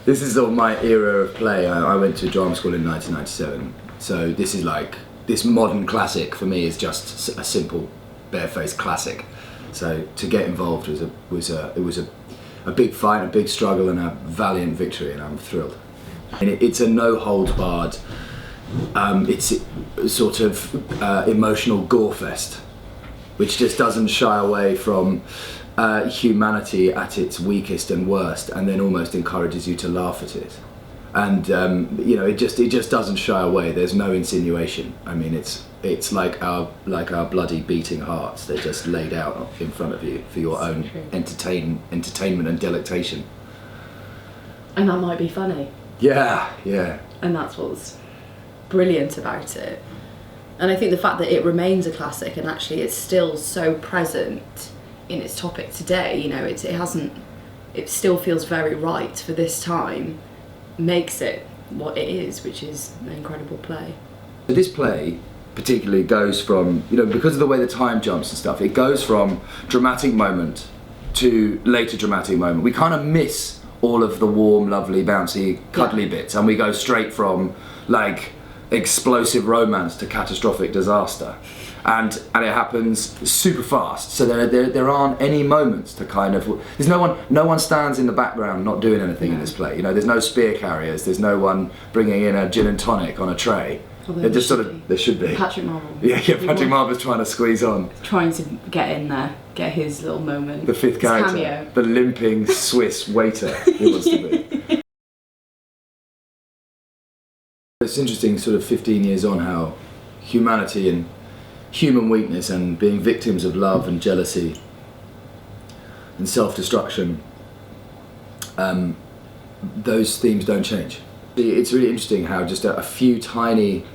This is sort of my era of play. I went to drama school in 1997, so this is like, this modern classic for me is just a simple barefaced classic. So to get involved was a big fight, a big struggle, and a valiant victory, and I'm thrilled. And it's a no holds barred, it's sort of emotional gore fest, which just doesn't shy away from humanity at its weakest and worst, and then almost encourages you to laugh at it. And you know, it just doesn't shy away. There's no insinuation. I mean, it's like our bloody beating hearts. They're just laid out in front of you for your own entertainment and delectation. And that might be funny. Yeah, yeah. And that's what's brilliant about it. And I think the fact that it remains a classic and actually it's still so present in its topic today, you know, it still feels very right for this time, makes it what it is, which is an incredible play. This play particularly goes from, you know, because of the way the time jumps and stuff, it goes from dramatic moment to later dramatic moment. We kind of miss all of the warm, lovely, bouncy, cuddly bits, and we go straight from like explosive romance to catastrophic disaster, and it happens super fast. So there aren't any moments to kind of, there's no one stands in the background not doing anything in this play. You know, there's no spear carriers, there's no one bringing in a gin and tonic on a tray. There just sort of, there should be. Patrick Marvel. Yeah, Patrick Marvel's trying to squeeze on. Trying to get in there, get his little moment. The fifth character, cameo. The limping Swiss waiter he wants to be. It's interesting, sort of 15 years on, how humanity and human weakness and being victims of love and jealousy and self-destruction, those themes don't change. It's really interesting how just a few tiny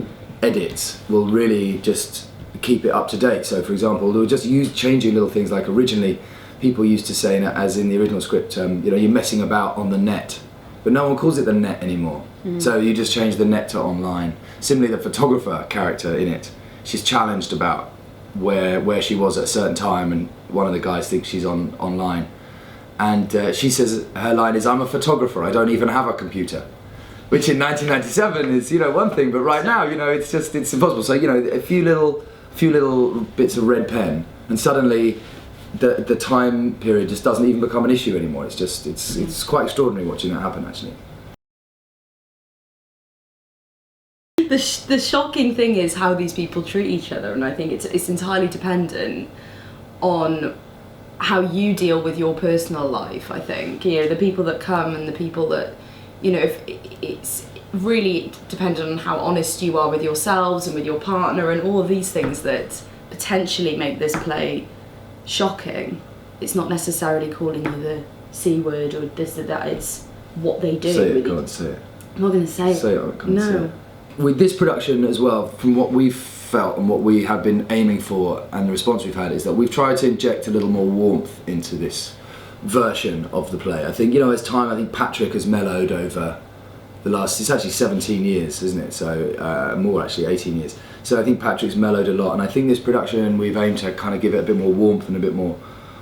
edits will really just keep it up to date. So for example, they'll just changing little things, like originally people used to say, as in the original script, you know, you're messing about on the net, but no one calls it the net anymore. So you just change the net to online. Similarly, the photographer character in it, she's challenged about where she was at a certain time, and one of the guys thinks she's online, and she says her line is, "I'm a photographer, I don't even have a computer." Which in 1997 is, you know, one thing, but right now, you know, it's impossible. So, you know, a few little bits of red pen, and suddenly the time period just doesn't even become an issue anymore. It's quite extraordinary watching that happen, actually. The shocking thing is how these people treat each other, and I think it's entirely dependent on how you deal with your personal life. I think, you know, the people that come and the people that, you know, if it's really dependent on how honest you are with yourselves and with your partner and all of these things that potentially make this play shocking. It's not necessarily calling you the C word or this or that, it's what they do. Say it, go on, say it. I'm not going to say it. Say it, I can't no. say it. With this production as well, from what we've felt and what we have been aiming for and the response we've had, is that we've tried to inject a little more warmth into this version of the play. I think, you know, as time, I think Patrick has mellowed over the last, it's actually 17 years, isn't it? So more actually, 18 years. So I think Patrick's mellowed a lot, and I think this production we've aimed to kind of give it a bit more warmth and a bit more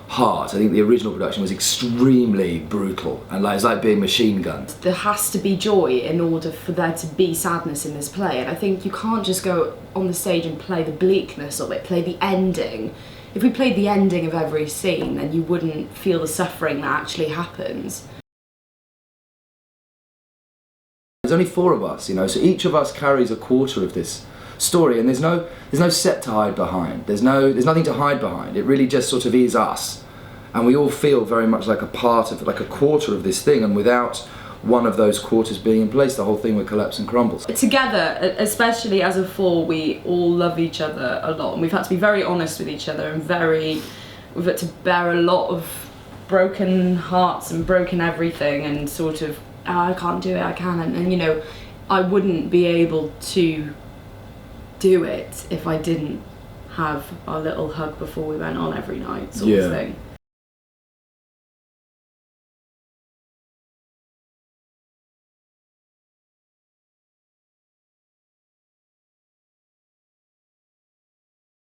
heart. I think the original production was extremely brutal, and it's like being machine gunned. There has to be joy in order for there to be sadness in this play, and I think you can't just go on the stage and play the bleakness of it, play the ending. If we played the ending of every scene, then you wouldn't feel the suffering that actually happens. There's only 4 of us, you know, so each of us carries a quarter of this story, and there's no set to hide behind. There's nothing to hide behind. It really just sort of is us, and we all feel very much like a part of, like a quarter of this thing, and without one of those quarters being in place, the whole thing would collapse and crumble. Together, especially as a 4, we all love each other a lot, and we've had to be very honest with each other, and we've had to bear a lot of broken hearts and broken everything, and sort of, oh, I can't do it, I can't, and you know, I wouldn't be able to do it if I didn't have our little hug before we went on every night, sort of thing.